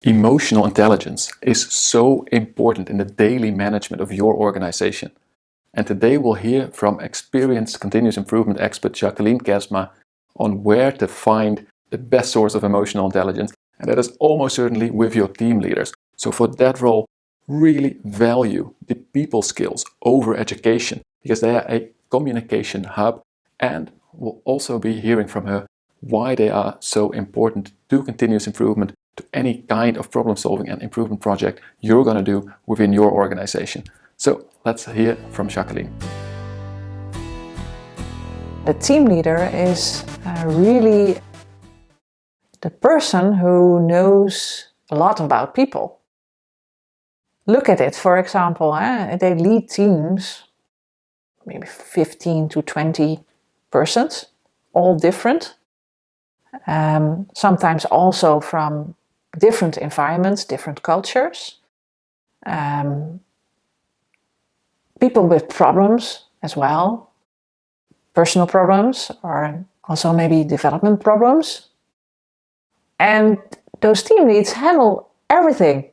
Emotional intelligence is so important in the daily management of your organization. And today we'll hear from experienced continuous improvement expert Jacqueline Kerstma on where to find the best source of emotional intelligence, and that is almost certainly with your team leaders. So for that role, really value the people skills over education, because they are a communication hub, and we'll also be hearing from her why they are so important to continuous improvement, to any kind of problem solving and improvement project you're going to do within your organization. So let's hear from Jacqueline. The team leader is really the person who knows a lot about people. Look at it, for example, they lead teams, maybe 15 to 20 persons, all different. Sometimes also from different environments, different cultures. People with problems as well, personal problems or also maybe development problems. And those team leads handle everything.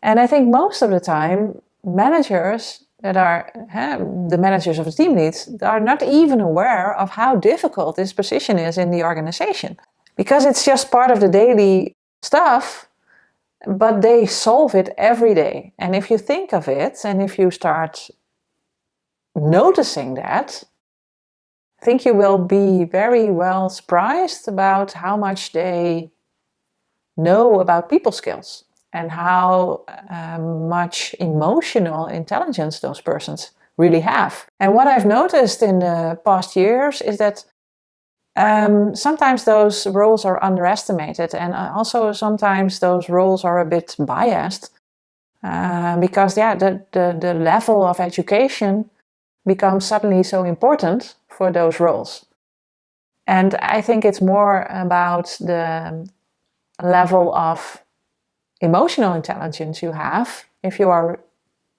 And I think most of the time, managers that are the managers of the team leads are not even aware of how difficult this position is in the organization. Because it's just part of the daily stuff, but they solve it every day. And if you think of it, and if you start noticing that, I think you will be very well surprised about how much they know about people skills and how much emotional intelligence those persons really have. And what I've noticed in the past years is that sometimes those roles are underestimated, and also sometimes those roles are a bit biased because the level of education becomes suddenly so important for those roles. And I think it's more about the level of emotional intelligence you have if you are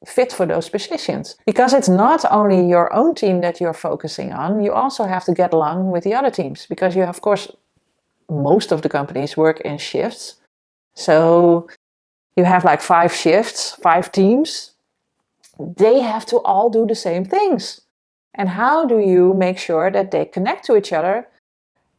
fit for those positions. Because it's not only your own team that you're focusing on, you also have to get along with the other teams. Because you have, of course, most of the companies work in shifts. So you have like 5 shifts, 5 teams. They have to all do the same things. And how do you make sure that they connect to each other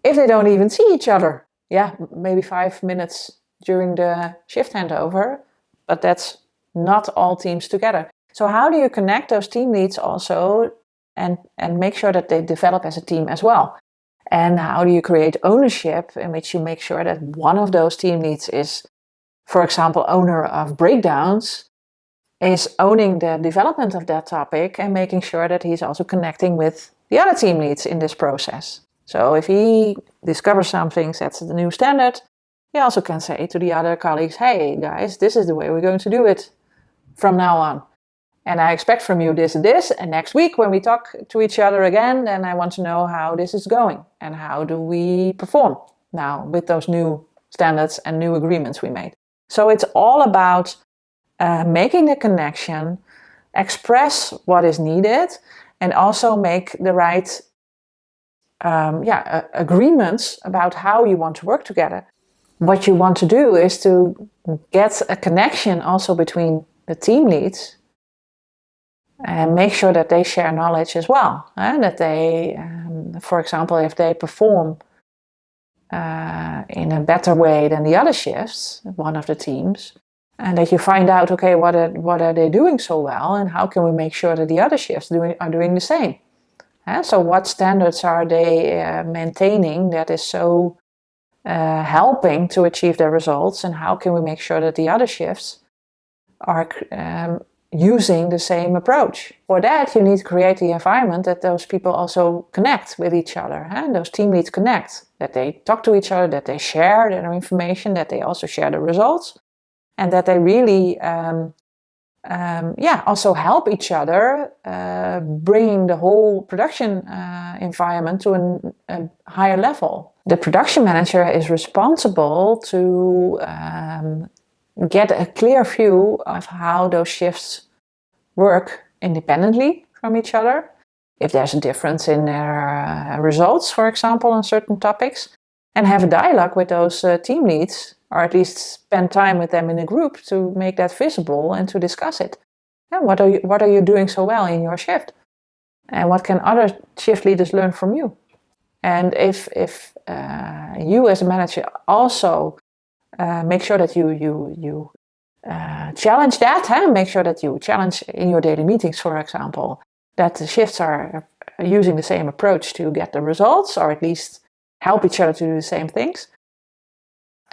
if they don't even see each other? Yeah, maybe 5 minutes during the shift handover, but that's not all teams together. So how do you connect those team leads also and make sure that they develop as a team as well? And how do you create ownership in which you make sure that one of those team leads is, for example, owner of breakdowns, is owning the development of that topic and making sure that he's also connecting with the other team leads in this process. So if he discovers something, sets the new standard, he also can say to the other colleagues, hey guys, this is the way we're going to do it from now on. And I expect from you this and this, and next week when we talk to each other again, then I want to know how this is going and how do we perform now with those new standards and new agreements we made. So it's all about making the connection, express what is needed, and also make the right agreements about how you want to work together. What you want to do is to get a connection also between the team leads and make sure that they share knowledge as well. That they, for example, if they perform in a better way than the other shifts, one of the teams, and that you find out, okay, what are they doing so well, and how can we make sure that the other shifts are doing the same? So what standards are they maintaining that is so helping to achieve their results, and how can we make sure that the other shifts are using the same approach? For that, you need to create the environment that those people also connect with each other, and those team leads connect, that they talk to each other, that they share their information, that they also share the results, and that they really also help each other, bringing the whole production environment to a higher level. The production manager is responsible to get a clear view of how those shifts work independently from each other. If there's a difference in their results, for example, on certain topics, and have a dialogue with those team leads or at least spend time with them in a group to make that visible and to discuss it. And what are you doing so well in your shift? And what can other shift leaders learn from you? And if you as a manager also make sure that you challenge that, make sure that you challenge in your daily meetings, for example, that the shifts are using the same approach to get the results, or at least help each other to do the same things,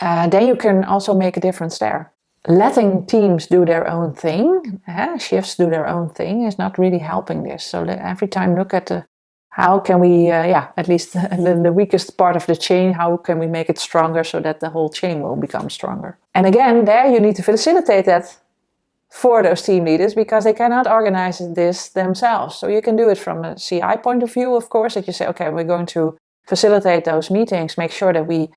then you can also make a difference there. Letting teams do their own thing, shifts do their own thing, is not really helping this. So every time look at how can we, at least the weakest part of the chain, how can we make it stronger so that the whole chain will become stronger? And again, there you need to facilitate that for those team leaders, because they cannot organize this themselves. So you can do it from a CI point of view, of course, that you say, okay, we're going to facilitate those meetings, make sure that we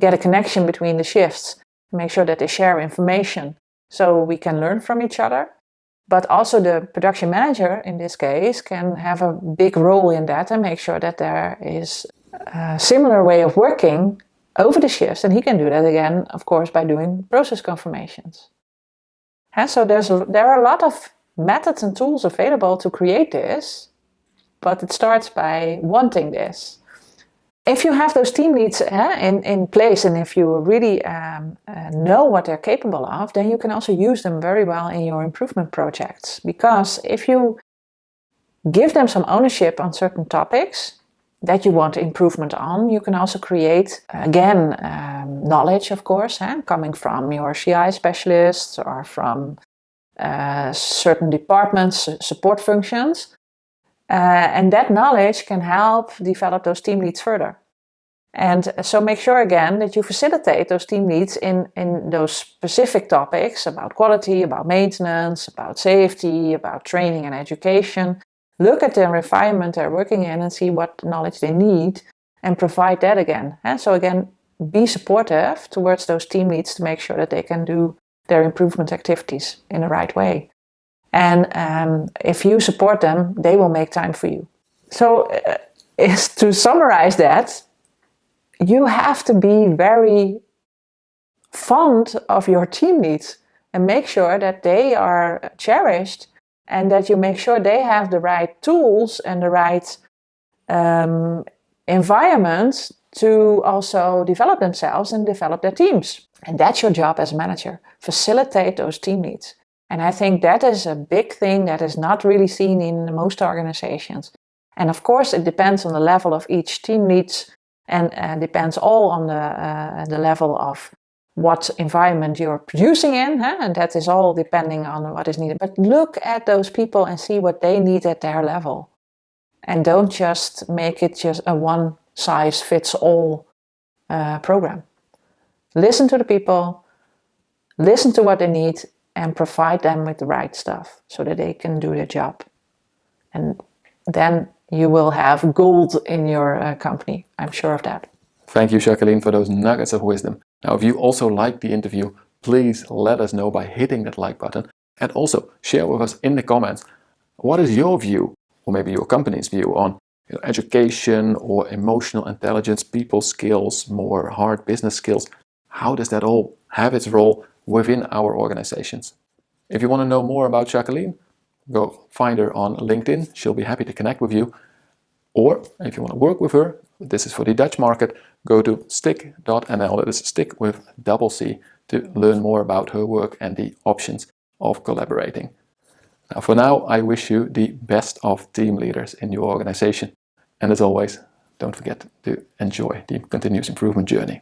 get a connection between the shifts, make sure that they share information so we can learn from each other. But also the production manager, in this case, can have a big role in that and make sure that there is a similar way of working over the shifts. And he can do that again, of course, by doing process confirmations. And so there are a lot of methods and tools available to create this, but it starts by wanting this. If you have those team leads in place, and if you really know what they're capable of, then you can also use them very well in your improvement projects. Because if you give them some ownership on certain topics that you want improvement on, you can also create, again, knowledge, of course, coming from your CI specialists or from certain departments, support functions. And that knowledge can help develop those team leads further. And so make sure again that you facilitate those team leads in those specific topics about quality, about maintenance, about safety, about training and education. Look at the environment they're working in and see what knowledge they need and provide that again. And so again, be supportive towards those team leads to make sure that they can do their improvement activities in the right way. And if you support them, they will make time for you. So to summarize that, you have to be very fond of your team leads and make sure that they are cherished and that you make sure they have the right tools and the right environments to also develop themselves and develop their teams. And that's your job as a manager. Facilitate those team leads. And I think that is a big thing that is not really seen in most organizations. And of course, it depends on the level of each team leads and depends all on the level of what environment you're producing in. And that is all depending on what is needed. But look at those people and see what they need at their level. And don't just make it just a one-size-fits-all program. Listen to the people, listen to what they need, and provide them with the right stuff so that they can do their job. And then you will have gold in your company. I'm sure of that. Thank you, Jacqueline, for those nuggets of wisdom. Now, if you also liked the interview, please let us know by hitting that like button. And also share with us in the comments, what is your view, or maybe your company's view, on education or emotional intelligence, people skills, more hard business skills? How does that all have its role within our organizations? If you want to know more about Jacqueline, go find her on LinkedIn. She'll be happy to connect with you. Or if you want to work with her, this is for the Dutch market, go to stick.nl, that is stick with double C, to learn more about her work and the options of collaborating. Now, for now, I wish you the best of team leaders in your organization. And as always, don't forget to enjoy the continuous improvement journey.